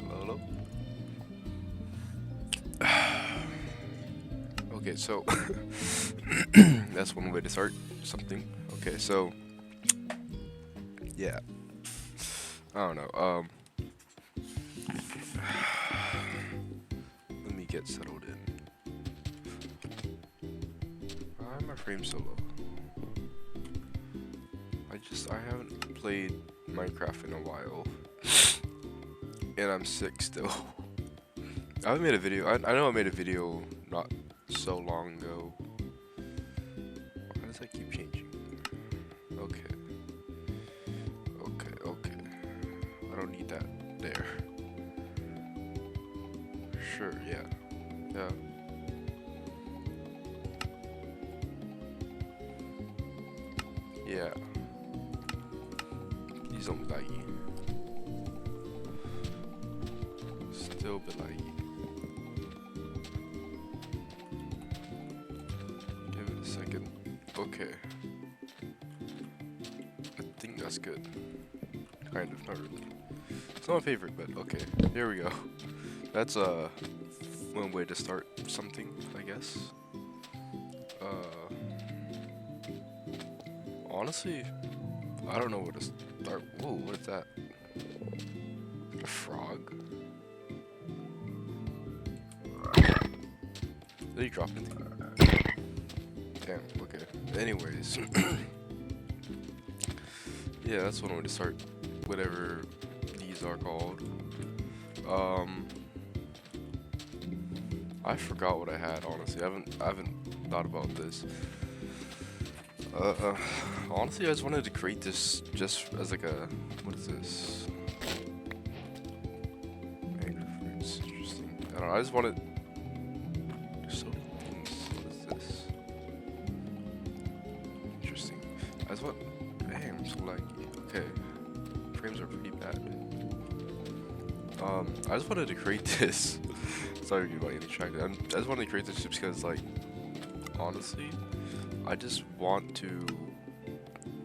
hello, hello, okay, so that's one way to start something. Okay, so yeah, I don't know. Let me get settled in. Why are my frames so low? I haven't played Minecraft in a while, and I'm sick still. I haven't made a video. I know I made a video not so long ago. Why does that keep changing? Okay. Okay. I don't need that there. Sure, yeah. Yeah. Yeah. Please don't be laggy. Still a bit laggy. Give it a second. Okay. I think that's good. Kind of, not really. It's not my favorite, but okay. Here we go. That's one way to start something, I guess. Honestly, I don't know where to start. Whoa, what is that? A frog? Did he drop anything? Damn, okay. Anyways. Yeah, that's one way to start whatever these are called. I forgot what I had, honestly. I haven't thought about this. Honestly, I just wanted to create this just as like a, what is this? Mango fruits, interesting. I don't know, I just wanted, there's so many things. What is this? Interesting. I just want, dang, I'm so laggy. Okay, frames are pretty bad. I just wanted to create this. Sorry about getting distracted. I just wanted to create this just because, like, honestly, I just want to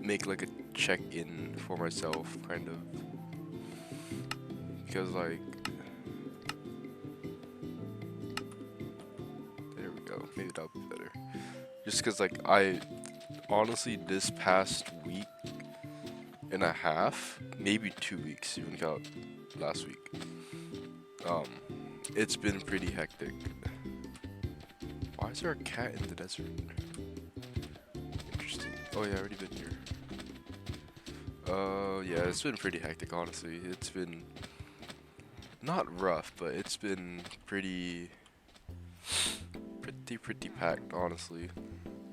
make like a check-in for myself, kind of, because like, there we go, maybe that'll be better. Just because like I honestly this past week and a half, maybe 2 weeks, even got last week, it's been pretty hectic. Why is there a cat in the desert? Interesting. Oh yeah, I already been here. Yeah, it's been pretty hectic, honestly. It's been not rough, but it's been pretty packed, honestly.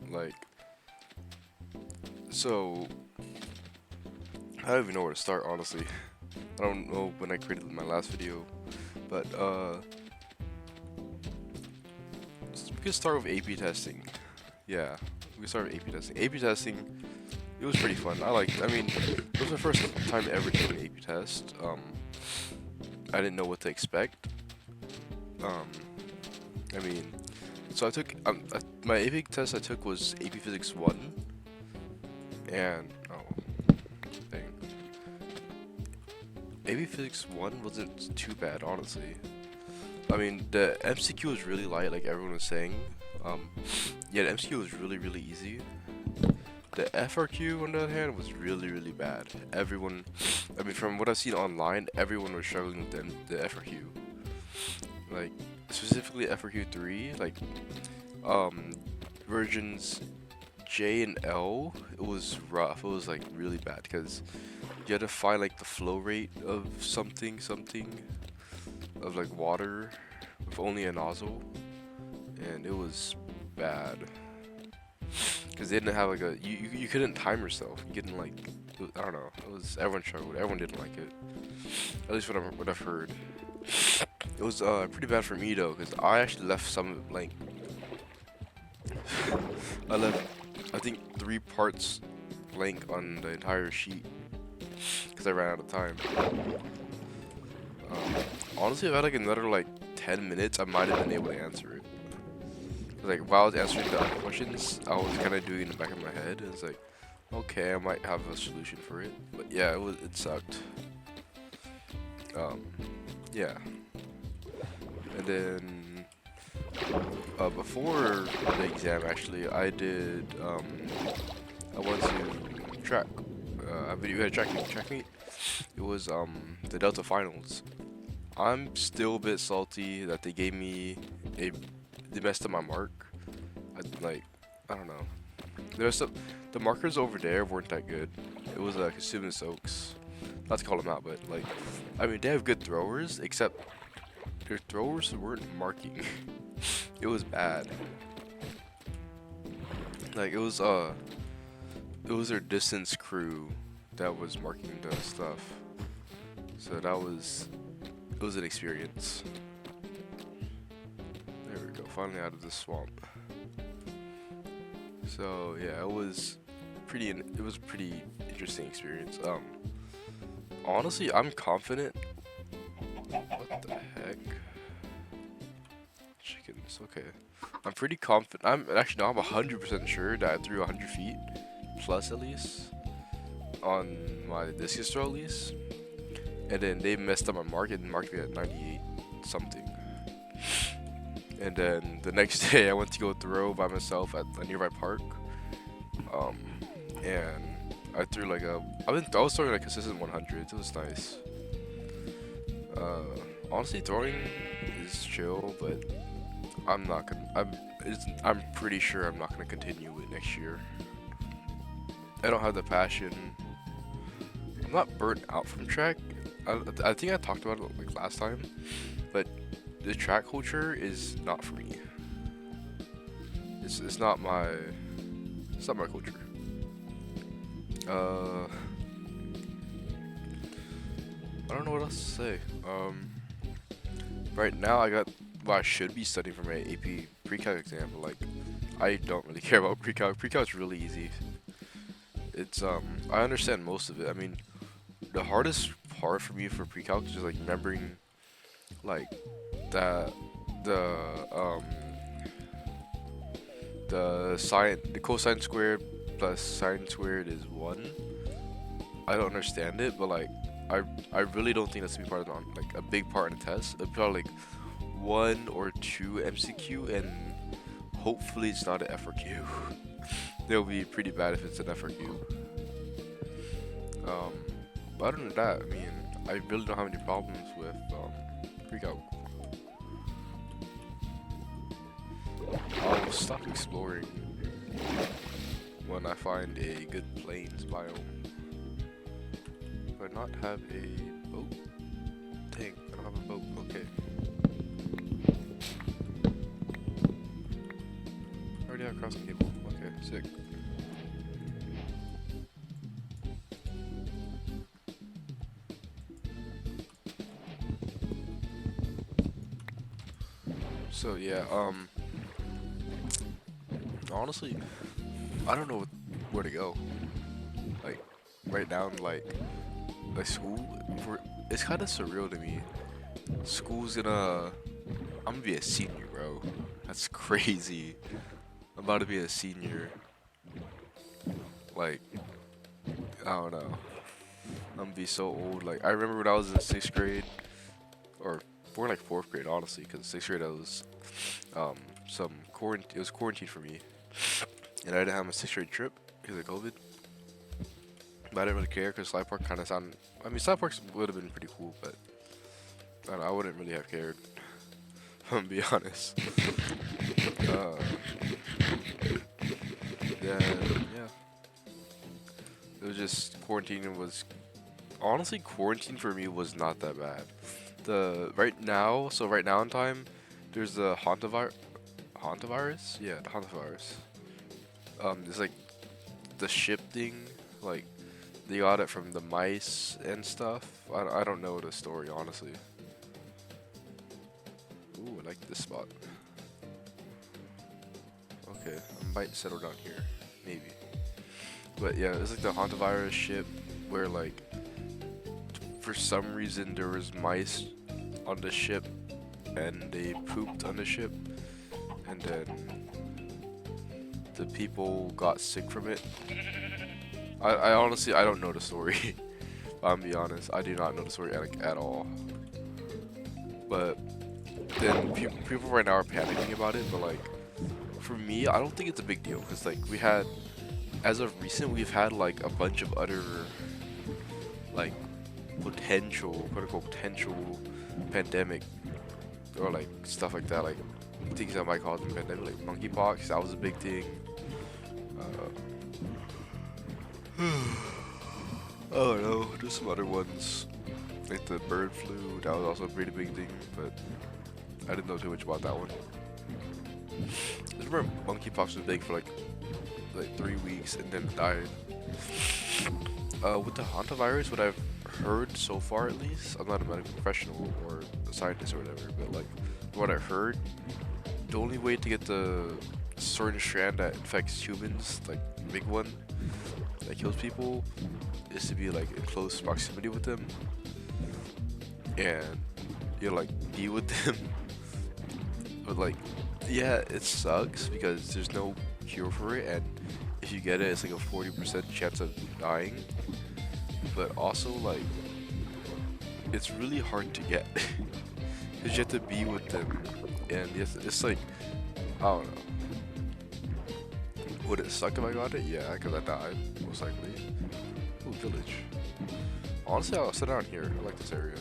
Like, so I don't even know where to start, honestly. I don't know when I created my last video, but we could start with A/B testing. Yeah, we could start with A/B testing. A/B testing, it was pretty fun. I mean, it was my first time ever doing an A/B test. I didn't know what to expect. I mean, so I took my AP test I took was AP Physics 1, and oh, dang, AP Physics 1 wasn't too bad, honestly. I mean, the MCQ was really light, like everyone was saying. Yeah, the MCQ was really easy. The FRQ, on the other hand, was really bad. Everyone, I mean, from what I've seen online, everyone was struggling with the FRQ. Like, specifically FRQ 3, like, versions J and L, it was rough. It was, like, really bad, because you had to find, like, the flow rate of something, of, like, water with only a nozzle, and it was bad. Because they didn't have like you couldn't time yourself. You couldn't like, I don't know. It was, everyone struggled. Everyone didn't like it. At least what I've heard. It was pretty bad for me though, because I actually left some like I left, I think, 3 parts blank on the entire sheet because I ran out of time. Honestly, if I had like another like 10 minutes, I might have been able to answer it. Like, while I was answering the other questions, I was kind of doing it in the back of my head. It's like, okay, I might have a solution for it. But yeah, it sucked. Yeah, and then before the exam, actually, I went to track. We had a track meet. It was the Delta Finals. I'm still a bit salty that they gave me a they messed up my mark. Like, I don't know. There's some the markers over there weren't that good. It was Consuming Soaks. Not to call them out, but like, I mean, they have good throwers, except their throwers weren't marking. It was bad. Like it was their distance crew that was marking the stuff. So it was an experience. There we go, finally out of the swamp. So yeah, it was a pretty interesting experience. Honestly, I'm confident. What the heck? Chickens. Okay. I'm pretty confident. I'm actually no, I'm 100% sure that I threw 100 feet plus at least on my discus throw at least, and then they messed up my mark and marked me at 98 something. And then the next day, I went to go throw by myself at a nearby park. Um, and I threw like I was throwing like consistent 100s. It was nice. Honestly, throwing is chill, but I'm not gonna. I'm pretty sure I'm not gonna continue it next year. I don't have the passion. I'm not burnt out from track. I think I talked about it like last time, but the track culture is not for me. It's not my culture. Uh, I don't know what else to say. Right now I got well, I should be studying for my AP pre-calc exam, but like I don't really care about pre-calc. Pre-calc's really easy. It's I understand most of it. I mean, the hardest part for me for pre-calc is just like remembering like that the um the cosine squared plus sine squared is 1. I don't understand it, but like I really don't think that's gonna be part of like a big part in the test. It'll probably like 1 or 2 MCQ, and hopefully it's not an FRQ. That'll be pretty bad if it's an FRQ. Um, but other than that, I mean, I really don't have any problems with pre-calc. I'll stop exploring when I find a good plains biome. Do I not have a boat? Dang, I don't have a boat. Okay. I already have a crossing cable. Okay, sick. So yeah, honestly, I don't know where to go. Like, right now, like school, it's kind of surreal to me. School's gonna, I'm gonna be a senior, bro. That's crazy. I'm about to be a senior. Like, I don't know. I'm gonna be so old. Like, I remember when I was in 6th grade, or more like 4th grade, honestly, because 6th grade I was, it was quarantine for me, and I didn't have my 6th grade trip because of COVID. But I didn't really care because Slide Park kind of sounded. I mean, Slide Park would have been pretty cool, but I don't know, I wouldn't really have cared. I'm gonna be honest. Uh, yeah. It was just quarantine was honestly quarantine for me was not that bad. Right now in time, there's the hantavirus. Yeah, the hantavirus. It's like the ship thing. Like they got it from the mice and stuff. I don't know the story honestly. Ooh, I like this spot. Okay, I might settle down here, maybe. But yeah, it's like the hantavirus ship where like for some reason there was mice on the ship and they pooped on the ship, and then the people got sick from it. I honestly I don't know the story. I'm gonna be honest, I do not know the story like at all. But then people right now are panicking about it. But like for me, I don't think it's a big deal because like we had, as of recent, we've had like a bunch of other like potential, quote unquote, potential pandemic or like stuff like that, like things that might cause a pandemic, like monkeypox. That was a big thing. I don't know, there's some other ones, like the bird flu. That was also a pretty big thing, but I didn't know too much about that one. I just remember monkeypox was big for like 3 weeks and then it died. With the hantavirus, what I've heard so far, at least, I'm not a medical professional or a scientist or whatever, but like what I heard, the only way to get the certain strand that infects humans, like the big one that kills people, is to be like in close proximity with them and you like be with them. But like, yeah, it sucks because there's no cure for it, and if you get it, it's like a 40% chance of dying. But also like, it's really hard to get because you have to be with them, and it's like, I don't know. Would it suck if I got it? Yeah, because I died most likely. Ooh, village. Honestly, I'll sit down here. I like this area.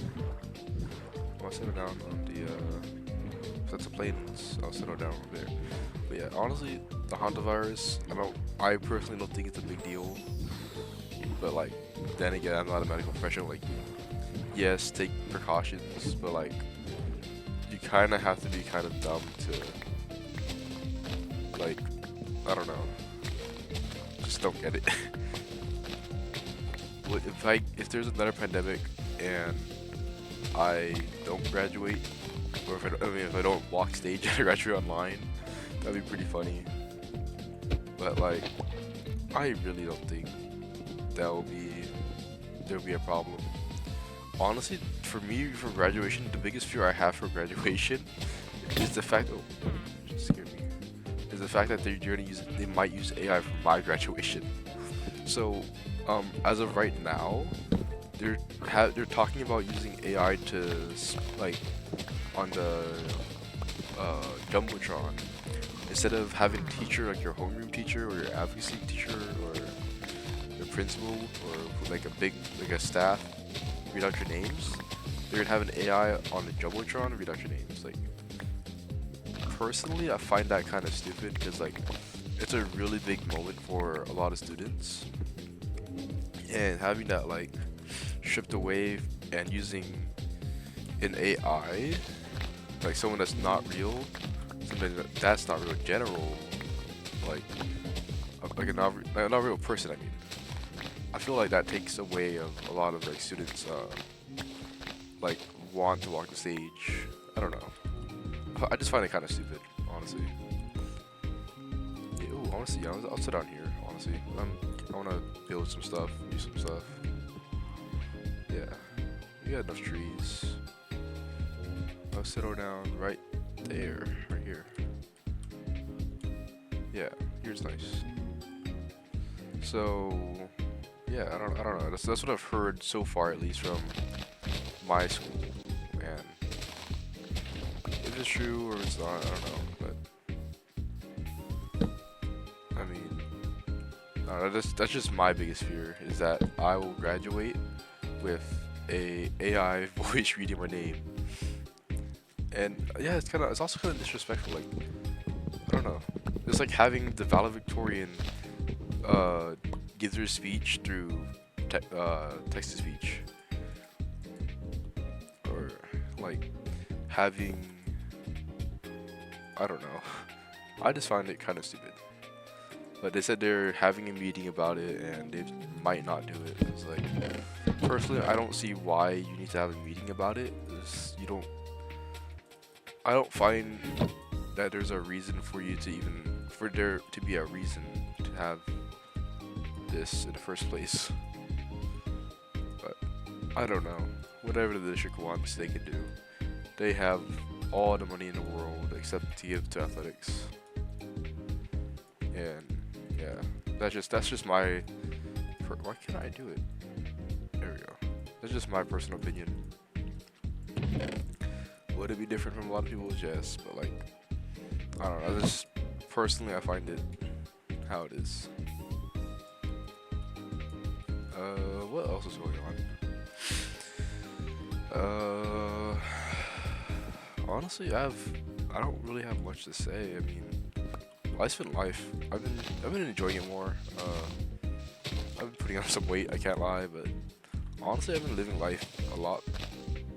I'll sit down on the if that's a plains, I'll settle down over there. But yeah, honestly, the hantavirus, I personally don't think it's a big deal. But like, then again, I'm not a medical professional. Like, yes, take precautions, but like, you kind of have to be kind of dumb to, like, I don't know, just don't get it. If there's another pandemic and I don't graduate, or if I don't walk stage and I graduate online, that'd be pretty funny. But like, I really don't think there'll be a problem. Honestly, for me, for graduation, the biggest fear I have for graduation is the fact. Oh, just scared me. Is the fact that they might use AI for my graduation. So, as of right now, they're talking about using AI to like on the jumbotron, instead of having a teacher like your homeroom teacher or your advocacy teacher or your principal or like a staff read out your names. They're gonna have an AI on the jumbotron read out your names. Like, personally, I find that kind of stupid because like it's a really big moment for a lot of students, and having that like stripped away and using an AI, like someone that's not real, something that's not real in general, like a not real person. I mean, I feel like that takes away of a lot of like students like want to walk the stage. I don't know. I just find it kind of stupid, honestly. Yeah, ooh, honestly, I'll sit down here. Honestly, I want to build some stuff, do some stuff. Yeah, we got enough trees. I'll settle down right there, right here. Yeah, here's nice. So, yeah, I don't know. That's what I've heard so far, at least from my school. And if it's true or it's not, I don't know. But I mean, no, that's just my biggest fear, is that I will graduate with a AI voice reading my name. And yeah, it's also kind of disrespectful. Like, I don't know. It's like having the valedictorian give their speech through text to speech, or like having, I don't know. I just find it kind of stupid. But they said they're having a meeting about it and they might not do it. It's like, personally, I don't see why you need to have a meeting about it. I don't find that there's a reason for there to be a reason to have this in the first place. But I don't know. Whatever the district wants, they can do. They have all the money in the world except to give to athletics. And yeah, that's just my. Why can't I do it? There we go. That's just my personal opinion. would it be different from a lot of people? Yes, but like I don't know. Just personally, I find it how it is. What else is going on? Honestly, I don't really have much to say. I mean, life's been life. I've been enjoying it more. I've been putting on some weight. I can't lie, but honestly, I've been living life a lot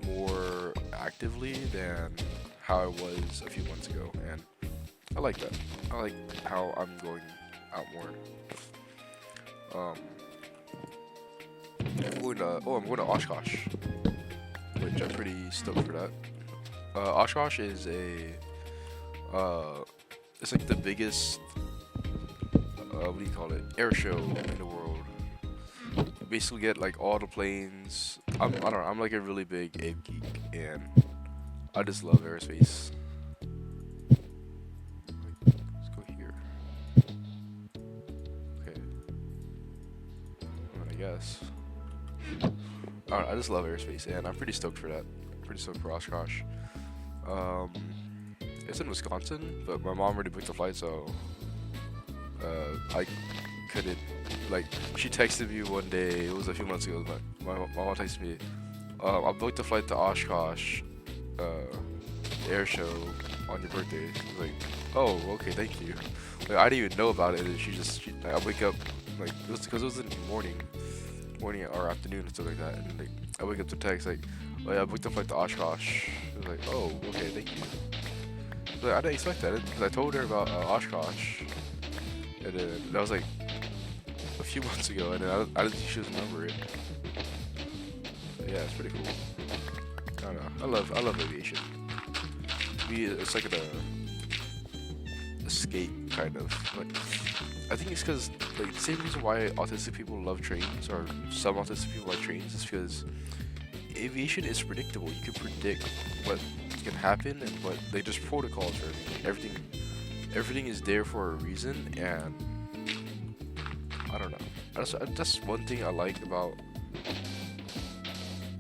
more actively than how I was a few months ago, and I like that. I like how I'm going out more. I'm going to Oshkosh, which I'm pretty stoked for that. Oshkosh is it's like the biggest, what do you call it, air show in the world. You basically get like all the planes. I don't know, I'm like a really big ape geek, and I just love aerospace. Let's go here. Okay. I guess. I just love aerospace, and I'm pretty stoked for that. Pretty stoked for Oshkosh. It's in Wisconsin, but my mom already booked the flight, so I couldn't. Like, she texted me one day. It was a few months ago. My mom texted me. I booked the flight to Oshkosh, air show on your birthday. I was like, oh, okay, thank you. Like, I didn't even know about it, and I wake up like it was in the morning or afternoon and stuff like that, and like I wake up to text like, oh yeah, I booked the flight to Oshkosh. I was like, oh, okay, thank you. But I didn't expect that because I told her about Oshkosh, and then that was like a few months ago, and then I didn't think she was remember it. But yeah, it's pretty cool. I don't know. I love aviation. To me, it's like an escape kind of. Like, I think it's because like the same reason why autistic people love trains, or some autistic people like trains, is because aviation is predictable. You can predict what can happen and what they just protocols for everything. Everything is there for a reason, and I don't know. That's one thing I like about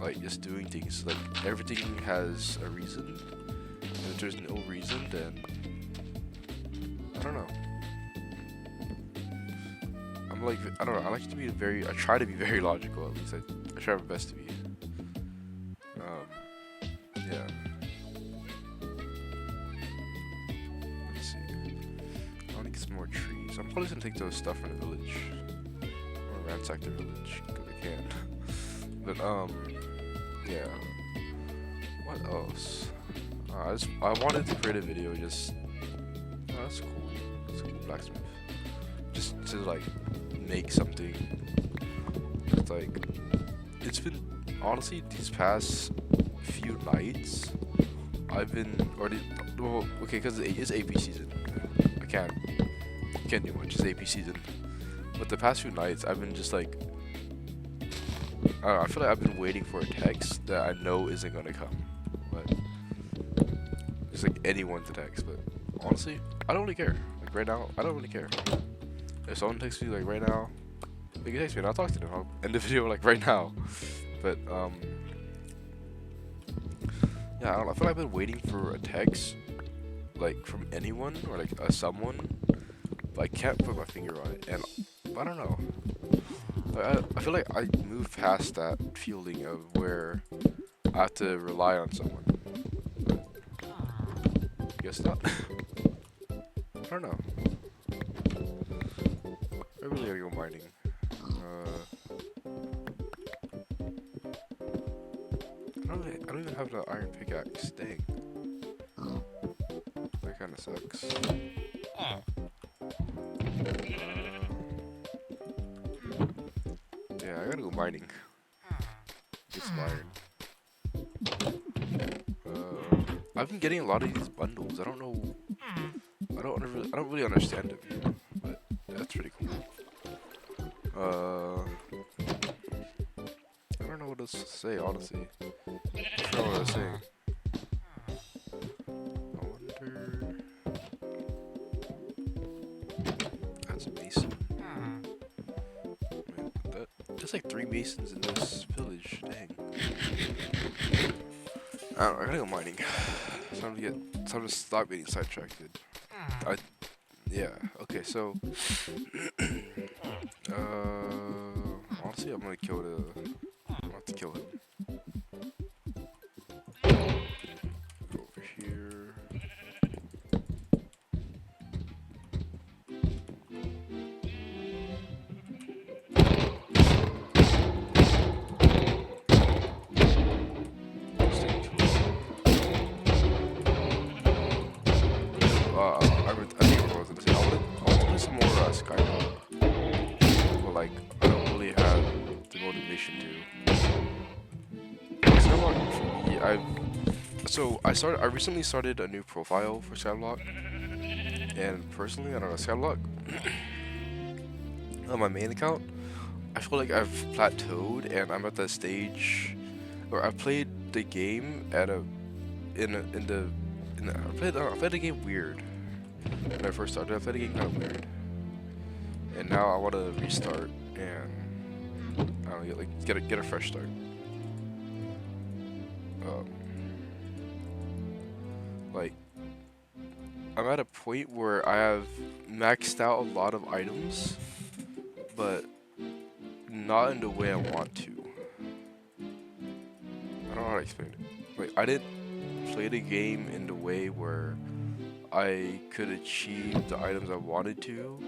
like just doing things. Like everything has a reason, and if there's no reason, then I don't know. I don't know. I like to be I try to be very logical at least. I try my best to be. Yeah. Let's see. I want to get some more trees. I'm probably gonna take those stuff from the village, or ransack the village because I can. But yeah. What else? I wanted to create a video. Just that's cool. That's cool. Blacksmith. Just to like make something. It's like it's been honestly these past few nights I've been okay, because it's AP season. I can't do much. It's AP season. But the past few nights I've been just like I don't know, I feel like I've been waiting for a text that I know isn't gonna come. But it's like anyone to text, but honestly, I don't really care. Like right now, I don't really care. If someone texts me like right now, they can text me and I'll talk to them. I'll end the video like right now. But yeah, I don't know. I feel like I've been waiting for a text like from anyone or like someone, but I can't put my finger on it. And I don't know. I feel like I moved past that feeling of where I have to rely on someone. Guess not. I don't know. I really gotta go mining. I don't even have the iron pickaxe. Dang. That kinda sucks. Yeah, I gotta go mining. Get some iron. I've been getting a lot of these bundles. I don't know. I don't really understand them, but that's pretty cool. I don't know what else to say, honestly. I don't know what I was saying. I wonder. That's a mason. There's like 3 masons in this village. Dang. I don't know, I gotta go mining. Time to stop getting sidetracked. I yeah. Okay, so honestly, I'm gonna kill the. I'm gonna have to kill him. Go over here. Stay I think what I was gonna say. I want to play some more Skyrim, but like I don't really have the motivation to. Skyblock for me, I recently started a new profile for Skyblock, and personally, I don't know Skyblock on my main account. I feel like I've plateaued, and I'm at that stage where I played the game at a in a, in the in the, I played the game weird when I first started. I played the game kind of weird, and now I want to restart and I don't know, get a fresh start. Um, like I'm at a point where I have maxed out a lot of items, but not in the way I want to. I don't know how to explain it. Like I didn't play the game in the way where I could achieve the items I wanted to,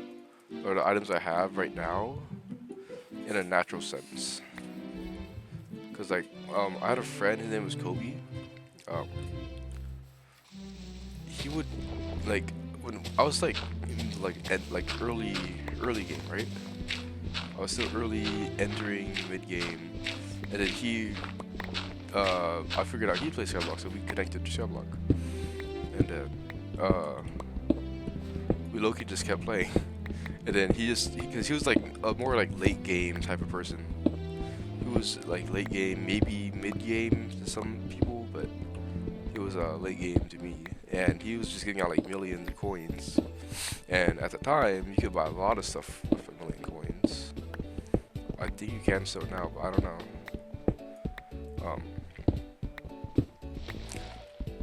or the items I have right now, in a natural sense. Cause like I had a friend, his name was Kobe. Um, he would like when I was like in, like early game, right? I was still early entering mid game, and then I figured out he plays Skyblock, so we connected to Skyblock, and then we low-key just kept playing, and then because he was like a more like late game type of person. He was like late game, maybe mid game to some people, but he was late game to me, and he was just getting out like millions of coins, and at the time you could buy a lot of stuff with a million coins. I think you can still now, but I don't know.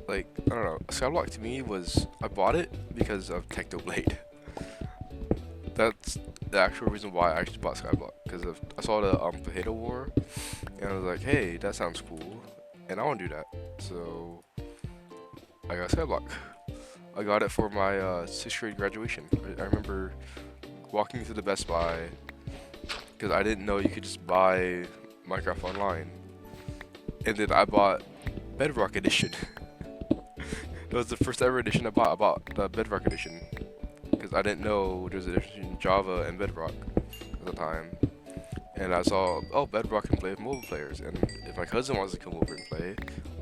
Like I don't know. Skyblock to me was I bought it because of Technoblade. That's the actual reason why I actually bought Skyblock, because I saw the Potato War, and I was like, hey, that sounds cool, and I want to do that. So I got Skyblock. I got it for my 6th grade graduation. I remember walking to the Best Buy because I didn't know you could just buy Minecraft online, and then I bought Bedrock Edition. It was the first ever edition I bought. I bought the Bedrock Edition because I didn't know there was a difference between Java and Bedrock at the time. And I saw, oh, Bedrock can play with mobile players, and if my cousin wants to come over and play,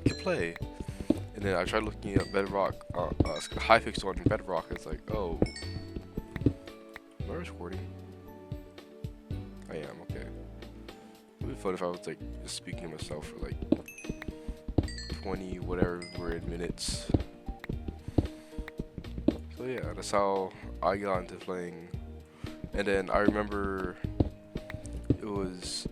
we can play. And then I tried looking at Bedrock, Hypixel on Bedrock. It's like, oh, am I recording? I am. Okay. It'd be fun if I was like just speaking to myself for like 20 whatever word minutes. So yeah, that's how I got into playing. And then I remember it was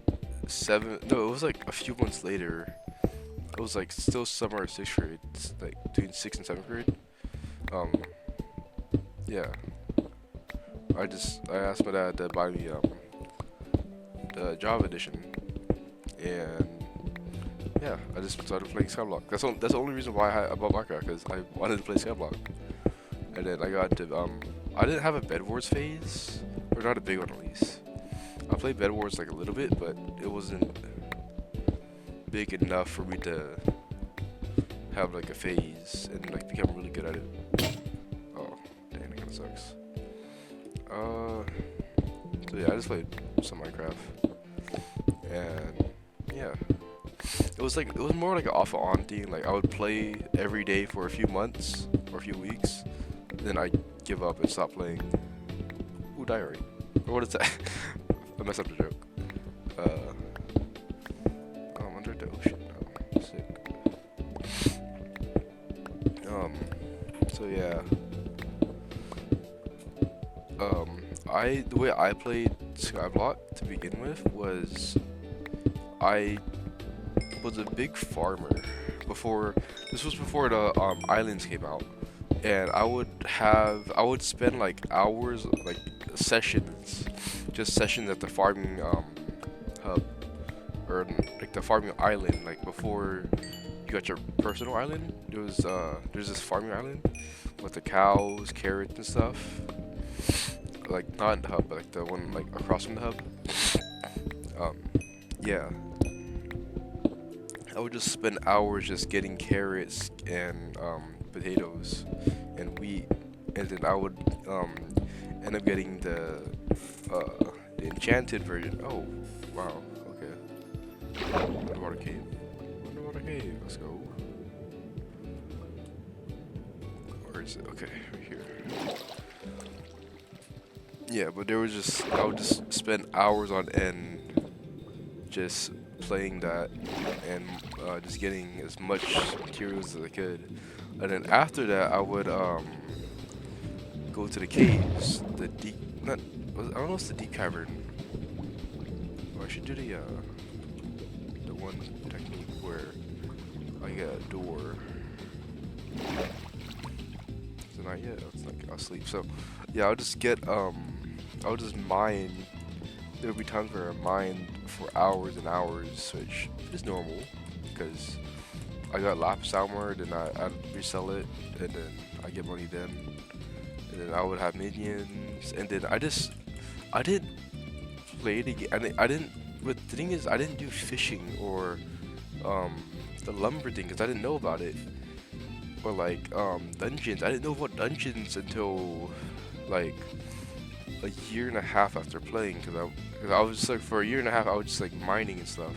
it was like a few months later. It was like still summer or 6th grade, like between 6th and 7th grade. Yeah. I asked my dad to buy me the Java edition, and yeah, I just started playing Skyblock. That's the only reason why I bought Minecraft, because I wanted to play Skyblock. And then I got into I didn't have a Bed Wars phase, or not a big one at least. I played Bed Wars like a little bit, but it wasn't big enough for me to have like a phase and like become really good at it. Oh, dang, that kind of sucks. So yeah, I just played some Minecraft, and yeah, it was more like an off and on thing. Like I would play every day for a few months or a few weeks, then I give up and stop playing. Ooh, diary. Or what is that? I messed up the joke. I'm under the ocean now. Sick. So yeah. The way I played Skyblock to begin with was I was a big farmer before this was before the islands came out, and I would spend like hours like sessions, just sessions at the farming hub or like the farming island like before you got your personal island. There's this farming island with the cows, carrots and stuff. Like not in the hub, but like the one like across from the hub. Um, yeah, I would just spend hours just getting carrots and potatoes and wheat, and then I would end up getting the enchanted version. Oh, wow. Okay. Underwater cave. Underwater cave. Let's go. Where is it? Okay, right here. Yeah, but there was just I would just spend hours on end just playing that and just getting as much materials as I could. And then after that, I would go to the caves, the deep, not, I don't know if it's the deep cavern. Or I should do the one technique where I get a door. Is it not yet? Oh, it's not, I'll sleep. So, yeah, I'll just get, I'll just mine. There'll be times where I mine for hours and hours, which is normal, because I got lapis somewhere, then I'd resell it, and then I get money then. And then I would have minions, and then I didn't play the game. I didn't. But the thing is, I didn't do fishing or the lumber thing because I didn't know about it. Or like dungeons. I didn't know about dungeons until like a year and a half after playing, because I was just like for a year and a half I was just like mining and stuff.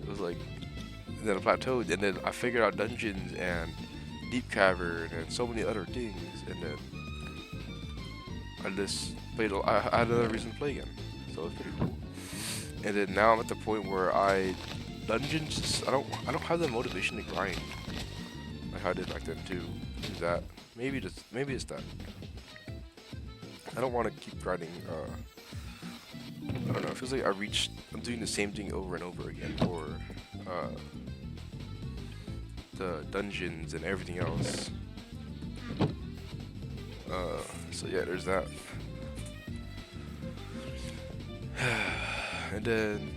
It was like then I plateaued, and then I figured out dungeons and deep cavern and so many other things, and then I just played. I had another reason to play again, so it was pretty cool. And then now I'm at the point where dungeons. I don't have the motivation to grind like how I did back then too. Is that maybe it's that. I don't want to keep grinding. I don't know. It feels like I'm doing the same thing over and over again, or the dungeons and everything else. So yeah, there's that. And then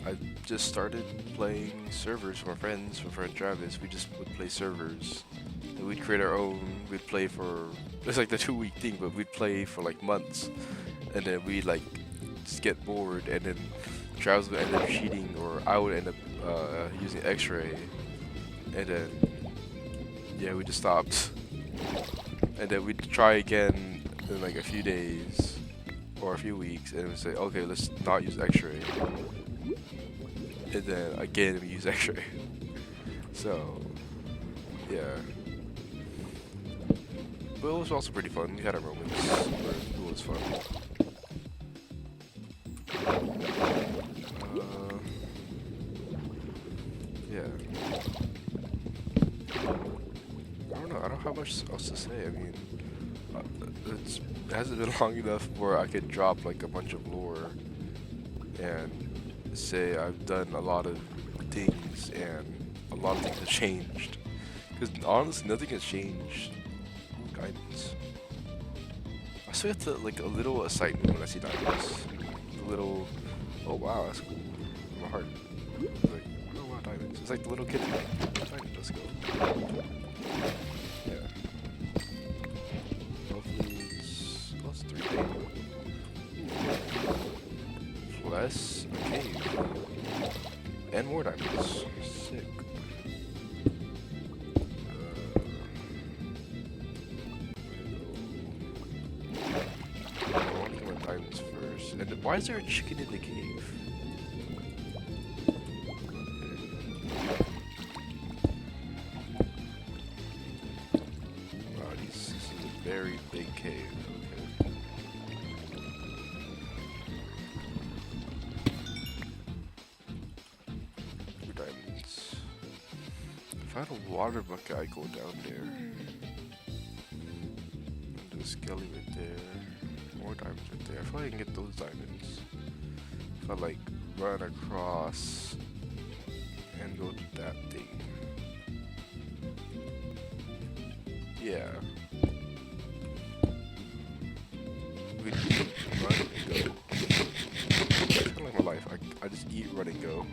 I just started playing servers with my friends, with my friend Travis. We just would play servers. And we'd create our own. We'd play for, it's like the 2 week thing, but we'd play for like months. And then we'd like just get bored, and then Travis would end up cheating, or I would end up using X-ray. And then, yeah, we just stopped. And then we'd try again in like a few days or a few weeks, and we'd say, okay, let's not use X-ray. And then again we use X-ray. So yeah, but it was also pretty fun. We had our moments where it was fun. Yeah. I don't know. I don't have much else to say. I mean, it hasn't been long enough where I could drop like a bunch of lore and say I've done a lot of things and a lot of things have changed. Because honestly, nothing has changed. Ooh, diamonds. I still get like a little excitement when I see diamonds. A little, oh wow, that's cool. My heart. It's like, oh wow, diamonds. It's like the little kid. Diamond, let's go. Yeah. Hopefully it's, oh, it's 3 days. Less a cave. And more diamonds. Sick. I want to get my diamonds first. And why is there a chicken in the cave? Wow, this is a very big cave. Okay. Diamonds. If I had a water bucket, I'd go down there. And there's a skelly right there. More diamonds right there. I feel like I can get those diamonds. If I like run across and go to that thing. Yeah. We can run and go. It's kind of like my life. I just eat, run, and go.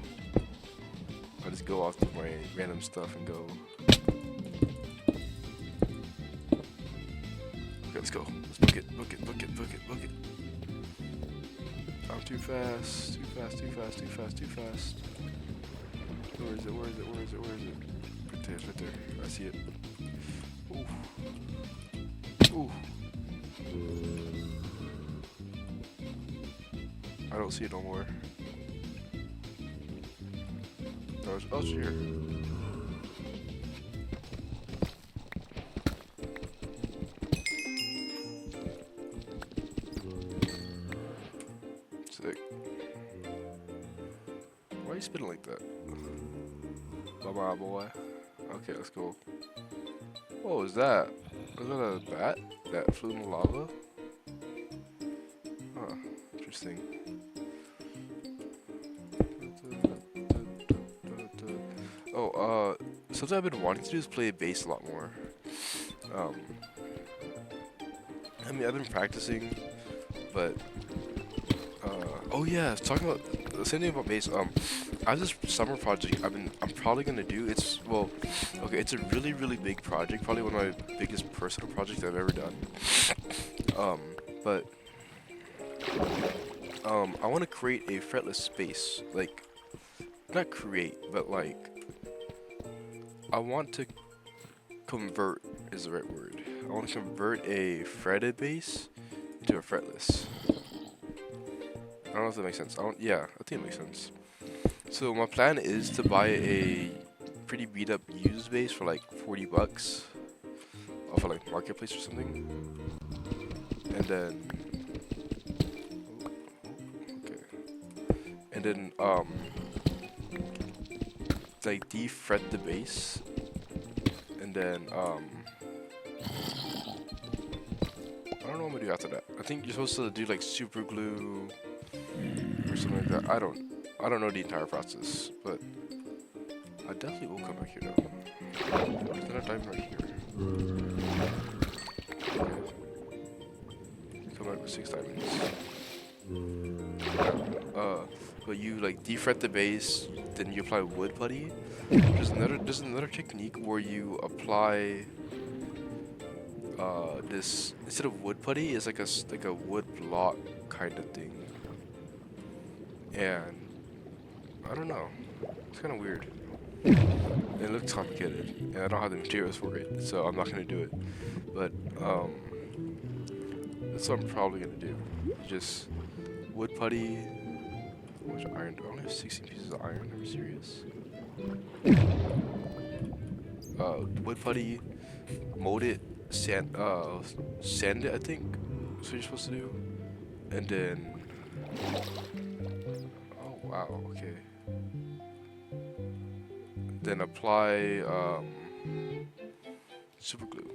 I just go off to my random stuff and go. Okay, let's go. Let's book it, book it, book it, book it, book it. I'm too fast, too fast, too fast, too fast, too fast. Where is it, where is it, where is it, where is it? Right there, right there. I see it. Ooh. Ooh. I don't see it no more. Oh, it's here. Sick. Why are you spinning like that? Bye-bye, boy. Okay, let's go. What was that? Was that a bat that flew in the lava? Huh, interesting. Oh, something I've been wanting to do is play bass a lot more. I mean, I've been practicing, but, oh yeah, talking about, the same thing about bass, I have this summer project I'm probably gonna do. It's, well, okay, it's a really, really big project, probably one of my biggest personal projects I've ever done. But, I want to create a fretless bass, like, not create, but like, I want to convert is the right word. I want to convert a fretted bass into a fretless. I don't know if that makes sense. Yeah, I think it makes sense. So my plan is to buy a pretty beat up used bass for like $40 off of like Marketplace or something. And then and then like de-fret the bass, and then I don't know what I'm gonna do after that. I think you're supposed to do like super glue or something like that. I don't know the entire process, but I definitely will come back here now. Then I'm diving right here. Okay. Come back with 6 diamonds. But you like de-fret the bass, then you apply wood putty. There's another technique where you apply this instead of wood putty, it's like a wood block kind of thing. And I don't know, it's kind of weird. It looks complicated, and I don't have the materials for it, so I'm not gonna do it. But that's what I'm probably gonna do. Just wood putty. How much iron do I only have 16 pieces of iron? Are you serious? Wood putty, mold it, sand it, I think. That's what you're supposed to do. And then, oh wow, okay. Then apply super glue.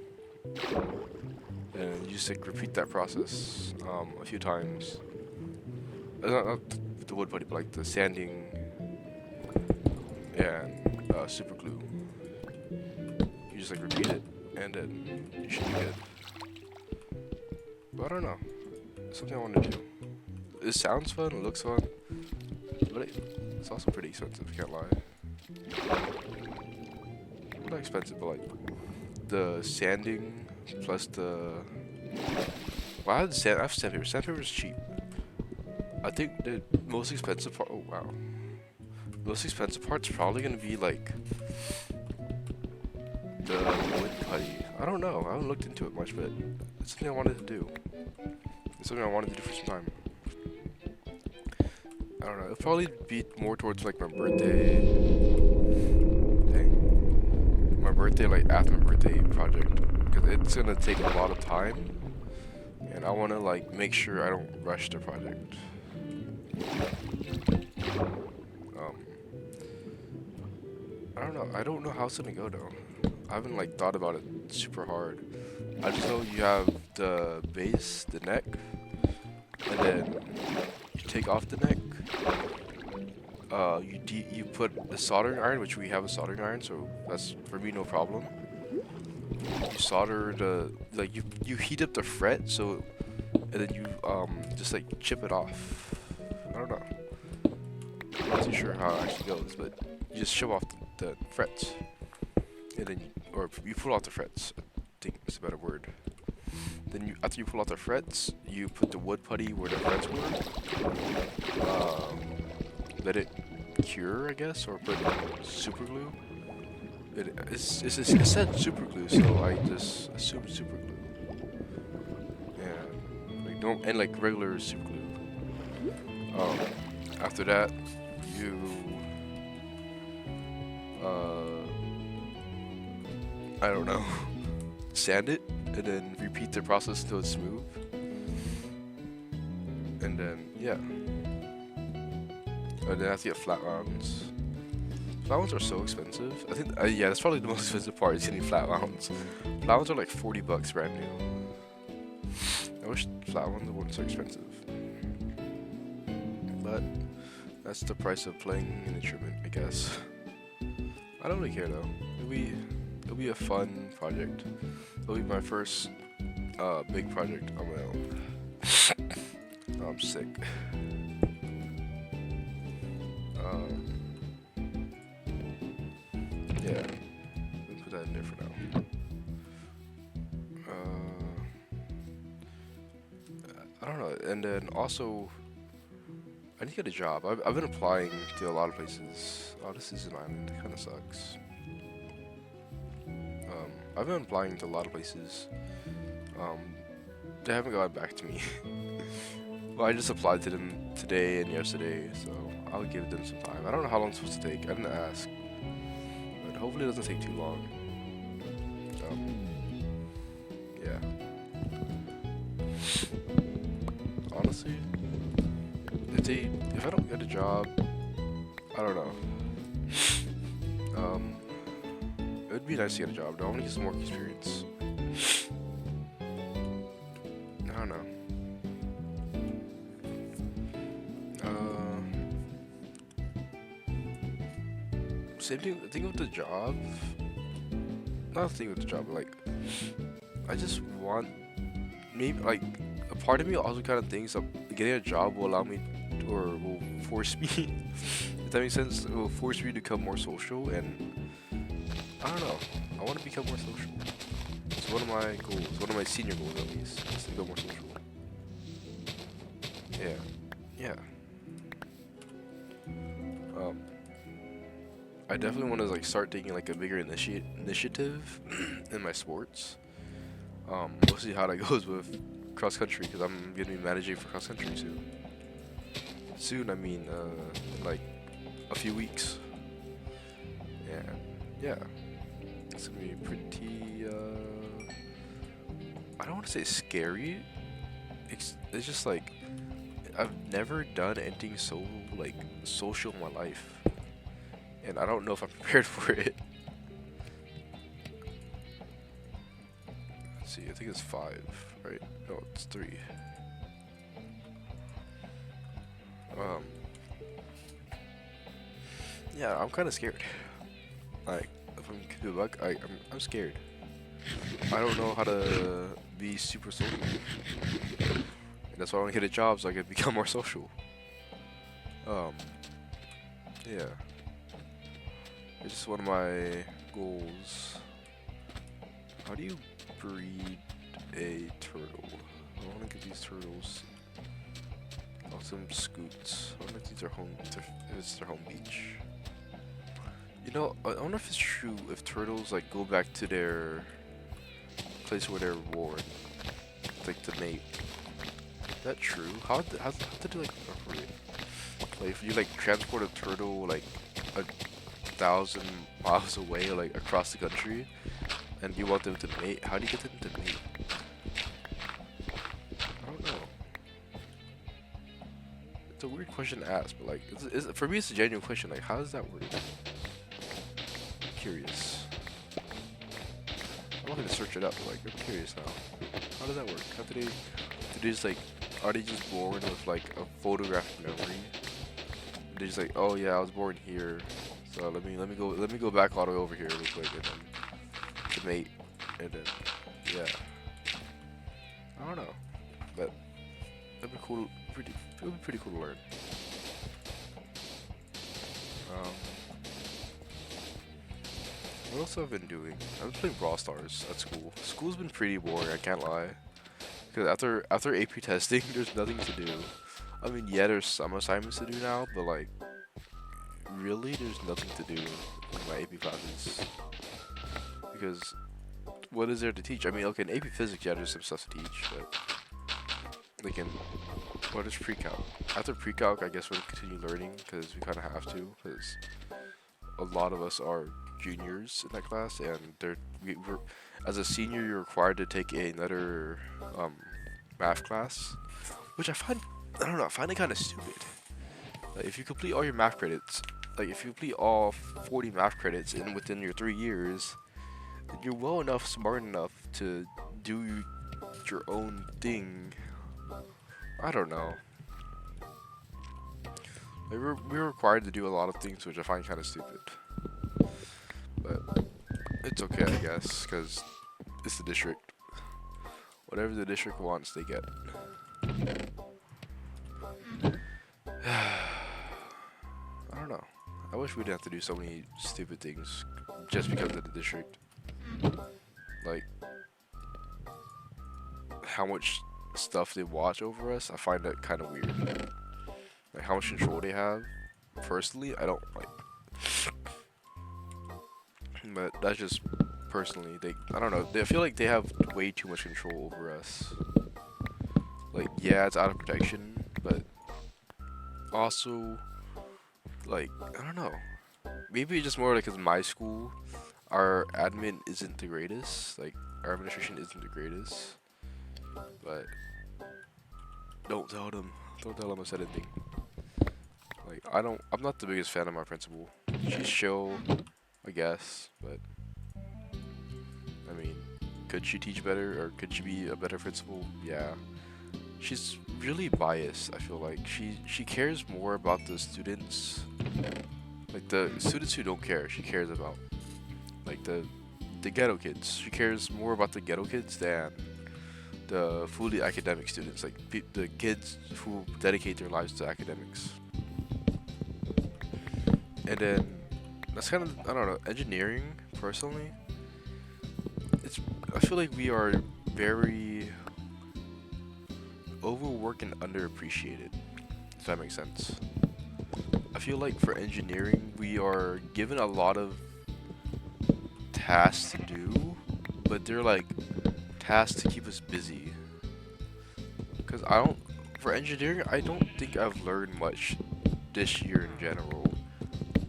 And you just like repeat that process a few times. Not the wood putty, but like the sanding and super glue. You just like repeat it, and then you should be good. But I don't know. It's something I want to do. It sounds fun, it looks fun, but it's also pretty expensive, can't lie. Not expensive, but like the sanding plus the. Well, I have sandpaper. Sandpaper is cheap. I think the most expensive part. Oh wow. The most expensive part's probably gonna be like the wood putty. I don't know. I haven't looked into it much, but it's something I wanted to do. It's something I wanted to do for some time. I don't know. It'll probably be more towards like my birthday. Dang. My birthday, like after my birthday project, because it's gonna take a lot of time, and I want to like make sure I don't rush the project. I don't know. I don't know how it's gonna go though. I haven't like thought about it super hard. I just know you have the base, the neck, and then you take off the neck, you put the soldering iron, which we have a soldering iron, so that's for me no problem. You solder the like you heat up the fret, so and then you just like chip it off. I don't know. I'm not too sure how it actually goes, but you just chip off the frets, and then or you pull out the frets. I think it's a better word. Then after you pull out the frets, you put the wood putty where the frets were. Let it cure, I guess, or put super glue. It said super glue, so I just assumed super glue. Yeah, like and like regular super glue. After that, you I don't know, sand it, and then repeat the process until it's smooth. And then yeah, and then I have to get flat rounds. Flat rounds are so expensive. I think yeah, that's probably the most expensive part is getting flat rounds. Flat rounds are like $40 brand new. I wish flat rounds weren't so expensive, but that's the price of playing an instrument, I guess. I don't really care though. It'll be a fun project. It'll be my first big project on my own. I'm sick. Yeah, let me put that in there for now. I don't know. And then also, I need to get a job. I've been applying to a lot of places. Oh, this is an island. It kind of sucks. I've been applying to a lot of places. They haven't gotten back to me. Well, I just applied to them today and yesterday, so I'll give them some time. I don't know how long it's supposed to take. I didn't ask, but hopefully it doesn't take too long. Yeah. Honestly, if I don't get a job, I don't know. It would be nice to get a job. I want to get some work experience. I don't know. Same thing with the job. Not the thing with the job, but like, I just want maybe like a part of me also kind of thinks that getting a job will allow me or will force me. If that makes sense, it will force me to become more social, and I don't know. I want to become more social. It's one of my goals, one of my senior goals at least, is to become more social. Yeah, yeah. I definitely want to like start taking like a bigger initiative in my sports. We'll see how that goes with cross country because I'm gonna be managing for cross country soon. Soon, I mean, like a few weeks. And yeah, it's gonna be pretty. I don't want to say scary. It's just like I've never done anything so like social in my life. And I don't know if I'm prepared for it. Let's see, I think it's 5, right? No, it's 3. Yeah, I'm kind of scared. Like, if I'm gonna do luck, I'm scared. I don't know how to be super social. And that's why I want to get a job so I can become more social. Yeah. It's one of my goals. How do you breed a turtle? I want to get these turtles. Oh, some scoots. I wonder if these are if it's their home beach. You know, I wonder if it's true if turtles like go back to their place where they're born, like to mate. Is that true? How did they like operate? Like if you like transport a turtle like 1,000 miles away, like across the country, and you want them to mate, how do you get them to mate? I don't know. It's a weird question to ask, but like, for me, it's a genuine question. Like, how does that work? I'm curious. I'm not gonna search it up, but like, I'm curious now. How does that work? How do they just like, are they just born with like a photographic memory? they're just like, oh yeah, I was born here, so let me go back all the way over here real quick, and then to mate, and then yeah, I don't know, but that'd be cool. It'd be pretty cool to learn. Um, what else have I been doing? I've been playing Brawl Stars at school. School's been pretty boring, I can't lie. Because after AP testing, there's nothing to do. I mean, yeah, there's some assignments to do now, but like, really, there's nothing to do in my AP classes. Because what is there to teach? I mean, okay, in AP Physics, yeah, there's some stuff to teach, but like in what is pre-calc? After pre-calc, I guess we'll continue learning because we kind of have to, because a lot of us are juniors in that class, and we're as a senior, you're required to take another math class, which I don't know, I find it kind of stupid. Like, if you complete all your math credits, like if you complete all 40 math credits in within your 3 years, then you're well enough, smart enough to do your own thing. I don't know. Like, we're required to do a lot of things, which I find kind of stupid. But it's okay, I guess, because it's the district. Whatever the district wants, they get. I don't know. I wish we didn't have to do so many stupid things just because of the district. Like, how much stuff they watch over us, I find that kind of weird. Like, how much control they have. Personally, I don't like. But that's just personally. I don't know. I feel like they have way too much control over us. Like, yeah, it's out of protection, but also, like, I don't know. Maybe it's just more like because my school, our admin isn't the greatest. Like, our administration isn't the greatest. But don't tell them. Don't tell them I said anything. Like, I'm not the biggest fan of my principal. She's chill, I guess, but I mean, could she teach better, or could she be a better principal? Yeah. She's really biased, I feel like. She cares more about the students, like the students who don't care, she cares about. Like the ghetto kids. She cares more about the ghetto kids than the fully academic students, like the kids who dedicate their lives to academics. And then that's kind of, I don't know, engineering personally. I feel like we are very overworked and underappreciated. If that makes sense. I feel like for engineering, we are given a lot of tasks to do, but they're like tasks to keep us busy. Cause for engineering, I don't think I've learned much this year in general.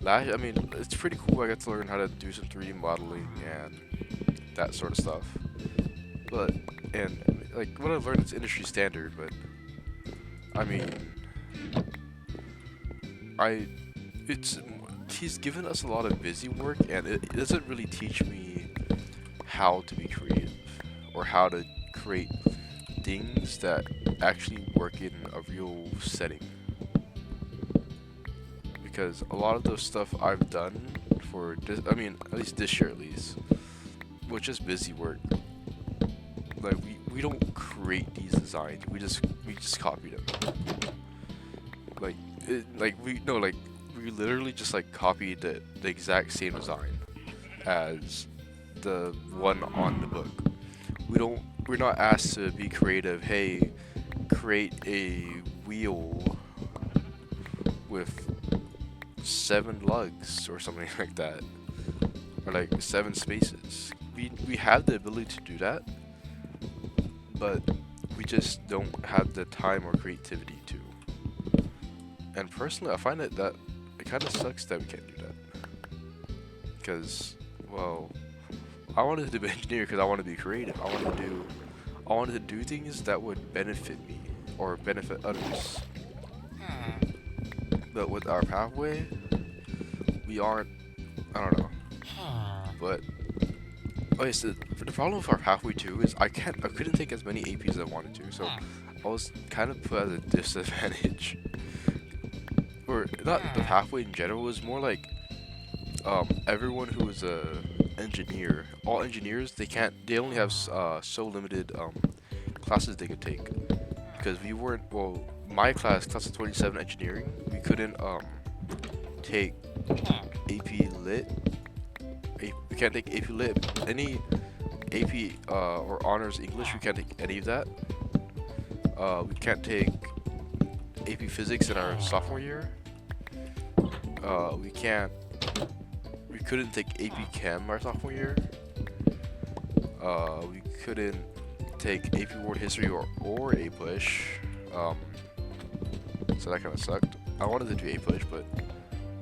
I mean, it's pretty cool. I got to learn how to do some 3D modeling and that sort of stuff. But like what I've learned is industry standard. But I mean, it's he's given us a lot of busy work, and it doesn't really teach me how to be creative or how to create things that actually work in a real setting. Because a lot of the stuff I've done for this, I mean, at least this year at least, was just busy work. Like we don't create these designs, we just copy them. Like we literally just like copied the exact same design as the one on the book. We're not asked to be creative. Hey, create a wheel with 7 lugs or something like that, or like 7 spaces. We have the ability to do that, but we just don't have the time or creativity to. And personally, I find that it kind of sucks that we can't do that. Because, well, I wanted to be an engineer because I want to be creative. I wanted to do things that would benefit me or benefit others. But with our pathway, we aren't. I don't know. But okay, so the problem with our pathway too is I couldn't take as many APs as I wanted to, so I was kind of put at a disadvantage. or not the pathway in general. It was more like everyone who was a engineer, all engineers, they only have so limited classes they could take because we weren't well. My class of 27 engineering, we couldn't take AP Lit. We can't take AP Lit. Any AP or honors English, we can't take any of that. We can't take AP Physics in our sophomore year. We can't. We couldn't take AP Chem our sophomore year. We couldn't take AP World History or A Push. So that kind of sucked. I wanted to do A Push, but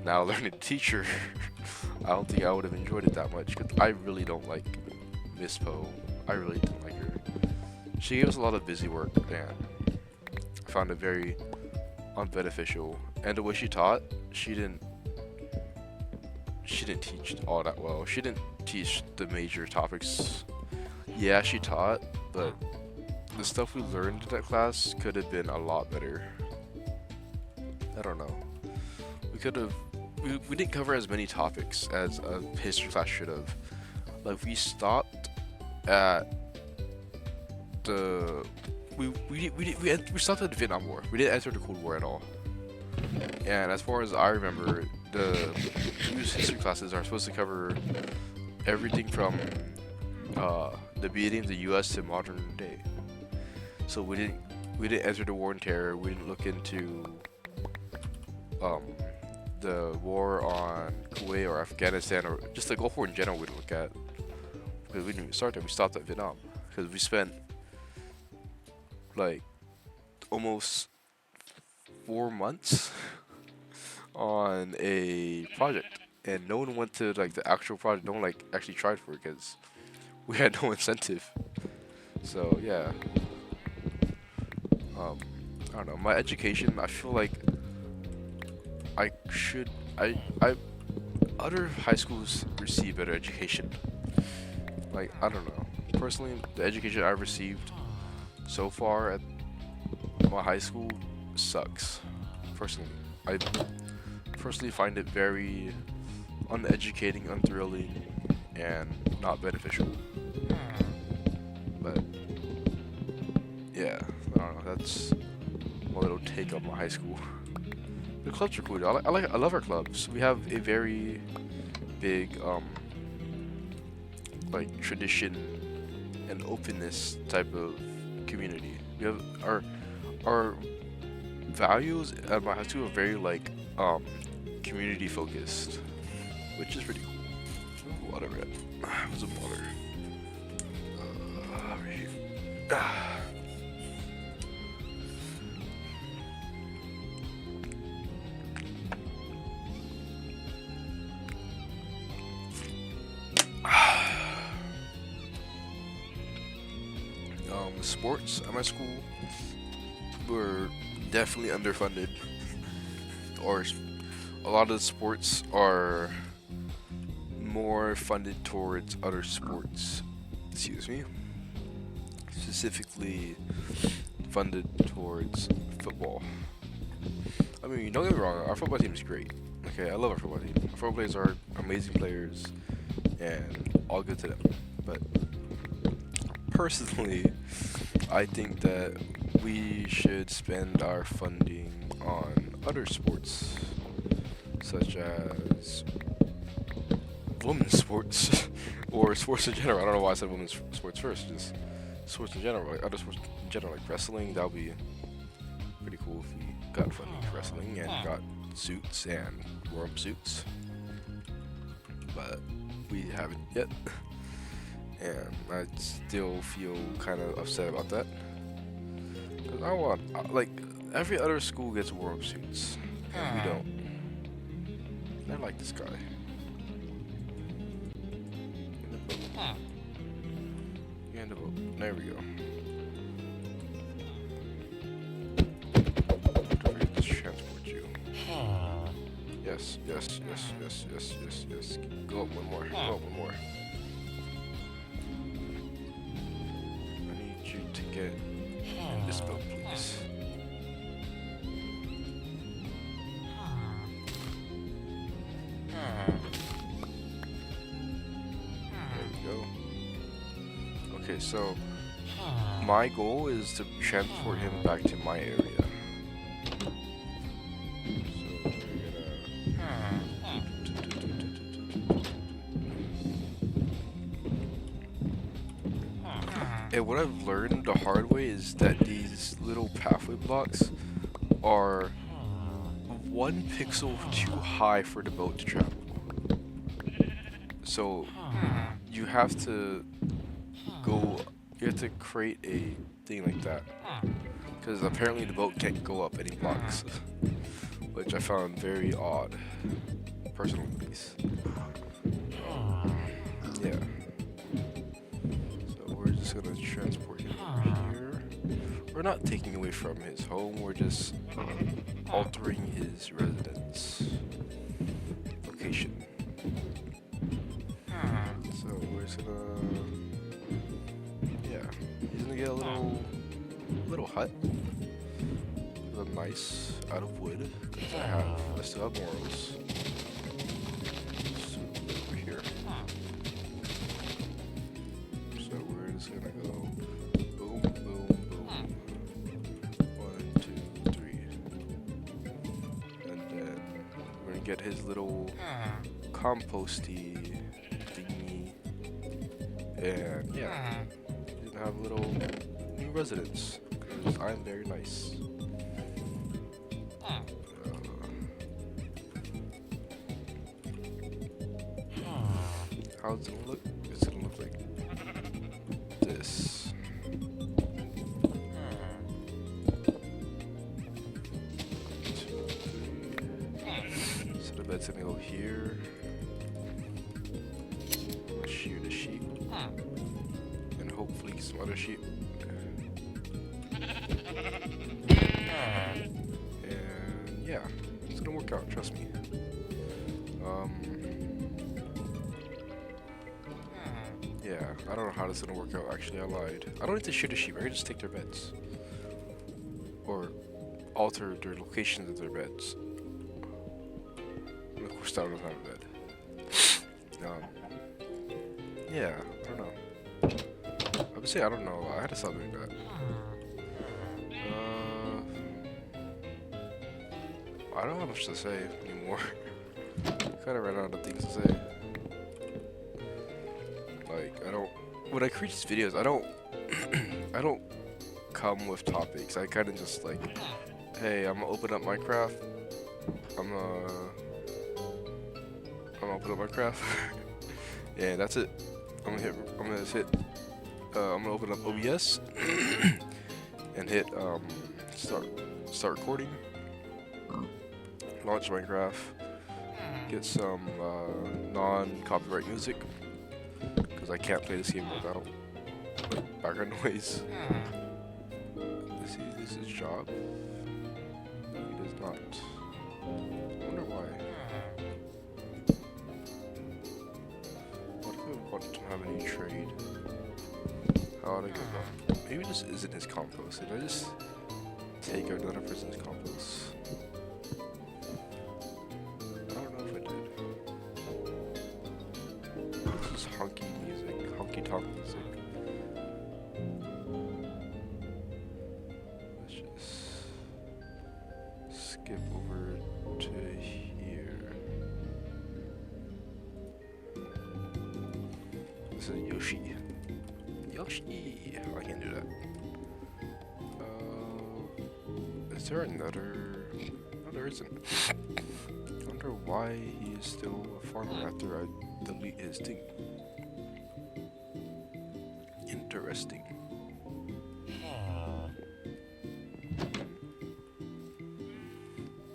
now learning to teacher, I don't think I would have enjoyed it that much because I really don't like Miss Poe. I really didn't like her. She gave us a lot of busy work, and I found it very unbeneficial. And the way she taught, she didn't teach all that well. She didn't teach the major topics. Yeah, she taught, but the stuff we learned in that class could have been a lot better. I don't know. We could have. We didn't cover as many topics as a history class should have. Like we stopped at the we stopped at the Vietnam War. We didn't enter the Cold War at all. And as far as I remember, the news history classes are supposed to cover everything from the beginning of the U.S. to modern day. So we didn't enter the war on terror. We didn't look into the war on Kuwait or Afghanistan or just the Gulf War in general. We didn't look at because we didn't even start there. We stopped at Vietnam because we spent like almost 4 months on a project, and no one went to like the actual project. No one like actually tried for it because we had no incentive. So yeah, I don't know. My education, I feel like I should. I other high schools receive better education. Like I don't know. Personally, the education I've received so far at my high school sucks. Personally, I personally find it very uneducating, unthrilling, and not beneficial. But yeah, I don't know. That's my little take on my high school. The clubs are cool. I love our clubs. We have a very big like tradition and openness type of community. We have our values at my high school are very like community focused, which is pretty cool. Water at some water. Right here. Sports at my school were definitely underfunded, or a lot of the sports are more funded towards other sports. Excuse me. Specifically funded towards football. I mean, don't get me wrong, our football team is great. Okay, I love our football team. Our football players are amazing players, and all good to them. But personally, I think that we should spend our funding on other sports, such as women's sports or sports in general. I don't know why I said women's sports first. Just sports in general, like other sports in general, like wrestling. That would be pretty cool if we got funding for wrestling and got suits and warm suits. But we haven't yet. And I still feel kind of upset about that. Cause I want, like, every other school gets warm suits, and we don't. I like this guy. In the boat. There we go. Just transport you. Yes. Go up one more. To get in this boat, please. Okay, so my goal is to transport him back to my area. So we're and what I've learned the hard way is that these little pathway blocks are 1 pixel too high for the boat to travel. So you have to you have to create a thing like that. Because apparently the boat can't go up any blocks. Which I found very odd. Personally, at least. Yeah. So we're just gonna transport him over here. We're not taking away from his home, we're just altering his residence location. So we're just gonna, yeah, he's gonna get a little hut, with a nice out of wood, because I still have morals. So over here. So we're just gonna go boom, boom, boom. 1, 2, 3. And then we're gonna get his little composty thingy. And yeah, he's gonna have a little new residence. Because I'm very nice. How's it gonna look? It's gonna look like this. 2, 3. So the bed's gonna go here. I'm gonna shear the sheep. And hopefully some other sheep. And yeah, it's gonna work out, trust me. Yeah, I don't know how this is gonna work out. Actually, I lied. I don't need to shoot a sheep. I can just take their beds, or alter their locations of their beds. And of course, I don't have a bed. Yeah, I don't know. I would say I don't know. I had to stop doing that. I don't have much to say anymore. Kind of ran out of things to say. Like, when I create these videos, I don't come with topics. I kind of just like, hey, I'm gonna open up Minecraft. I'm gonna open up Minecraft. Yeah, that's it. I'm gonna open up OBS and hit start recording. Launch Minecraft. Get some non-copyright music. Because I can't play this game without like background noise. This is his job. He does not. I wonder why. What if I want to have any trade? How would I go about? Maybe this isn't his compost. Did I just take another person's compost? I don't know if I did. This is honky tonk music. Let's just skip over to here. This is Yoshi. I can't do that. Is there another? No, there isn't. I wonder why he is still a farmer after I delete his thing. Interesting.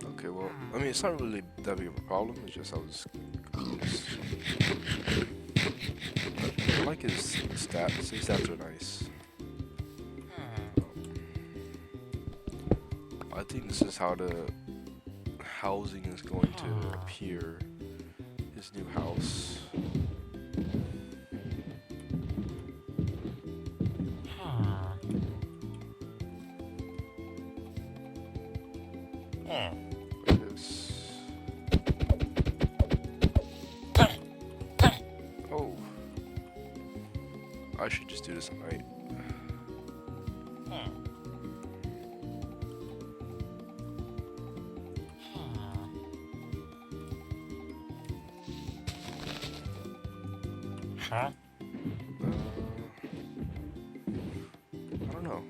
Okay, well, I mean, it's not really that big of a problem. It's just I was confused. I like his stats. His stats are nice. I think this is how the housing is going to appear. His new house. I should just do this at night. Huh? I don't know.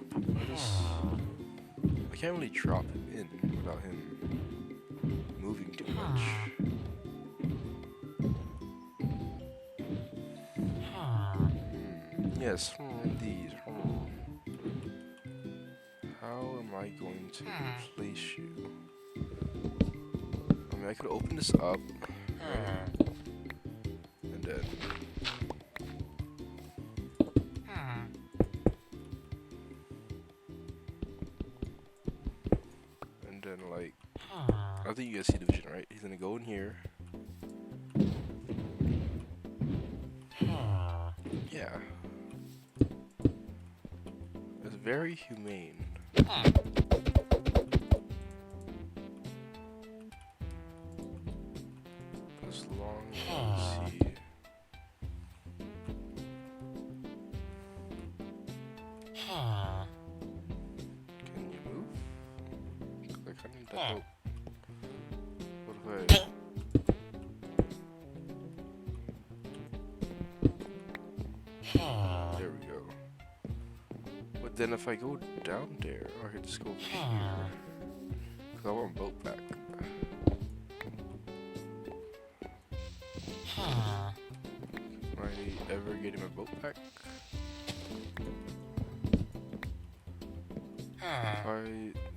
I can't really drop him in without him moving too much. Yes, indeed. How am I going to replace you? I mean, I could open this up, right? And then... And then, like... I think you guys see the vision, right? He's gonna go in here. Yeah. It's very humane. As long as he... Can you move? 'Cause I kinda need that help. What if I... There we go. But then if I go down there, I could just go over here. Because I want boat back. Am I ever getting my boat back?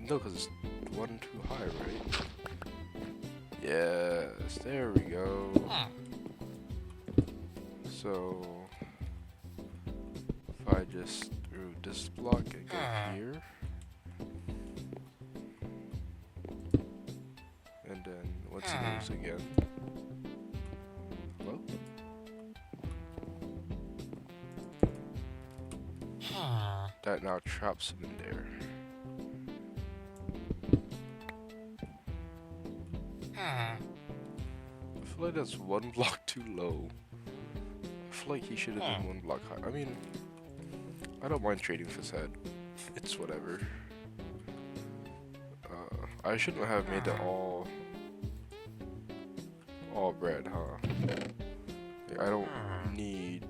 No, because it's one too high, right? Yes, there we go. So if I just threw this block and go here, and then once it moves again. Hello? That now traps him in there. I feel like that's one block too low. I feel like he should have been one block high. I mean, I don't mind trading with his head. It's whatever. I shouldn't have made that all bread, huh? Like, I don't need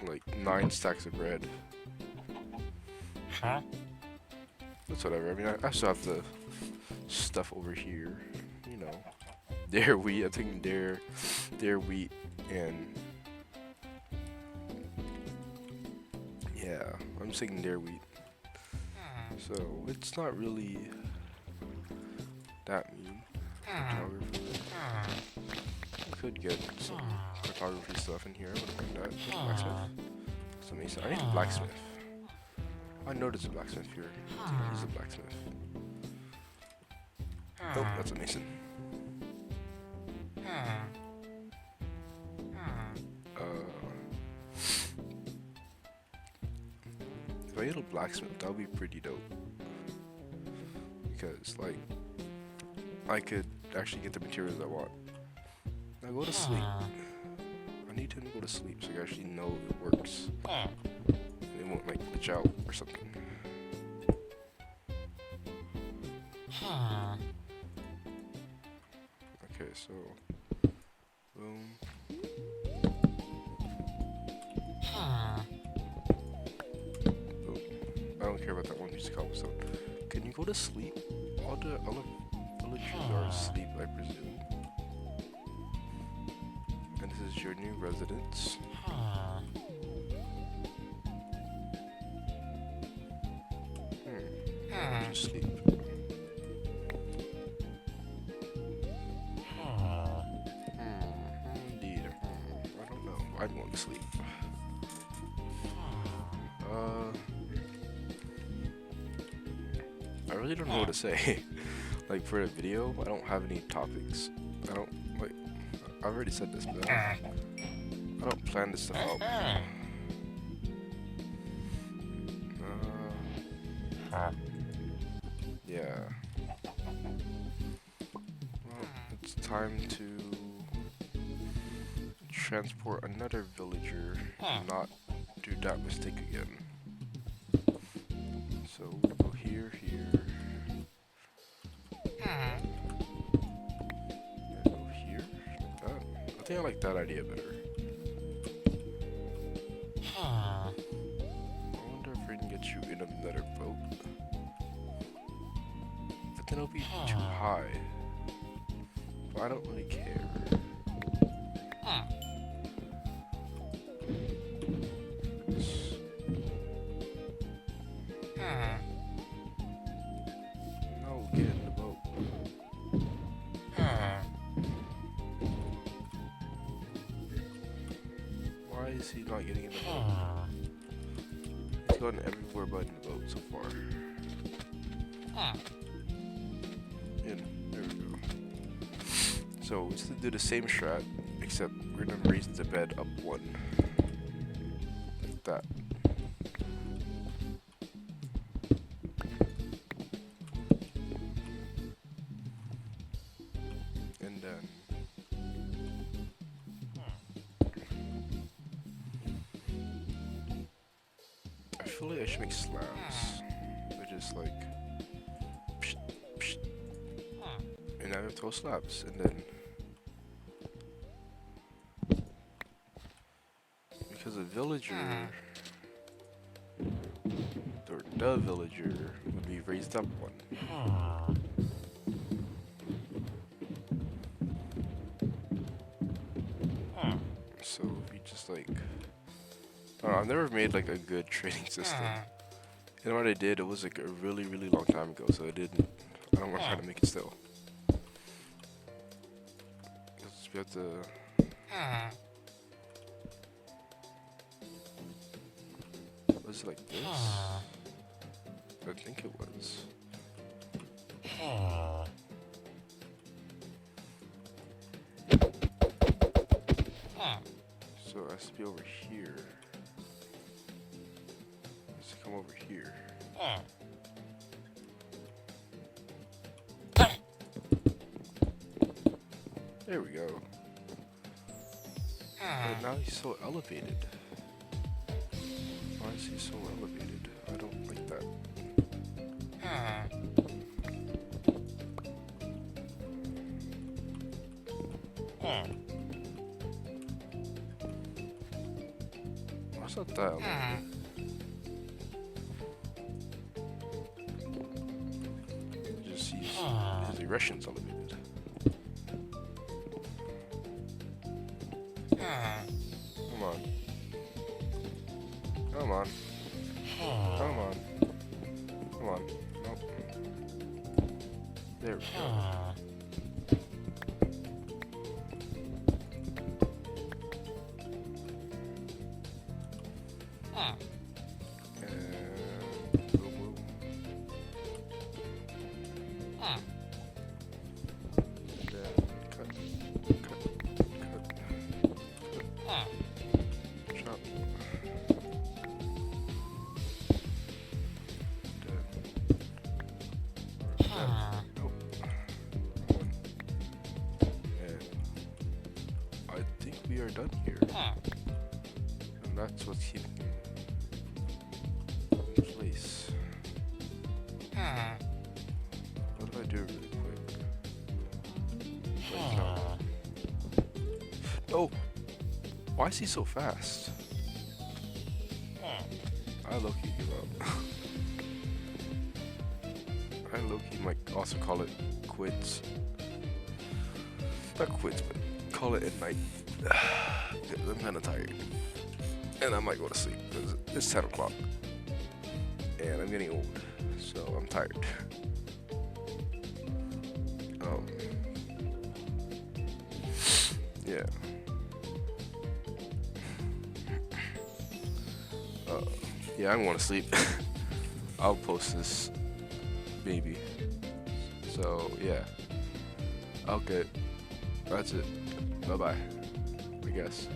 like 9 stacks of bread. That's whatever. I mean, I still have the stuff over here, you know. Their wheat, I think their wheat, and yeah, I'm saying their wheat. So it's not really that mean. Photography. Could get some photography stuff in here. I wouldn't mind that. Blacksmith. That's amazing. I need a blacksmith. I know there's a blacksmith here. I think he's a blacksmith. Nope, that's a mason. If I get a blacksmith, that would be pretty dope. Because, like, I could actually get the materials I want. Now go to sleep. I need him to go to sleep so I actually know it works. And it won't, like, glitch out or something. Okay, so boom. Boom. I don't care about that one piece of cobblestone. Can you go to sleep? All the villagers are asleep, I presume. And this is your new residence. Just sleep. Indeed. I don't know. I'm going to sleep. I really don't know what to say. Like for a video, I don't have any topics. I don't like. I've already said this, but I don't plan this stuff out. Yeah. Well, it's time to transport another villager, not do that mistake again. So we go here, here. Yeah, go here. Like that. I think I like that idea better. I wonder if we can get you in another boat. But then it'll be too high. But I don't really care. No, get in the boat. Why is he not getting in the boat? He's gotten everywhere but in the boat so far. In. There we go. So we just do the same strat, except we're gonna raise the bed up one. Like that. And then I feel like I should make slabs. They're just like psh, psh. And I have to throw slabs, and then because a villager or the villager would be raised up one. So if you just like, I don't know, I've never made like a good trading system. And what I did, it was like a really, really long time ago, so I don't want to try to make it still. Because we have to. Was it like this? I think it was. So it has to be over here. It has to come over here. There we go. But now he's so elevated. Why is he so elevated? I don't like that. Why's not that elevated? Just his erection's elevated. Come on. Come on. Come on. Come on. Nope. There we go. And boom, boom. And then cut, cut, cut, cut. Chop. Nope. One. And I think we are done here. And that's what's keeping me in place. What do I do really quick? Like, no! Why is he so fast? I low-key give up. I low-key might also call it quits. Not quits, but call it at night. I'm kinda tired. And I might go to sleep because it's 10 o'clock. And I'm getting old, so I'm tired. Yeah. Yeah, I'm going to sleep. I'll post this, maybe. So, yeah. Okay. That's it. Bye-bye, I guess.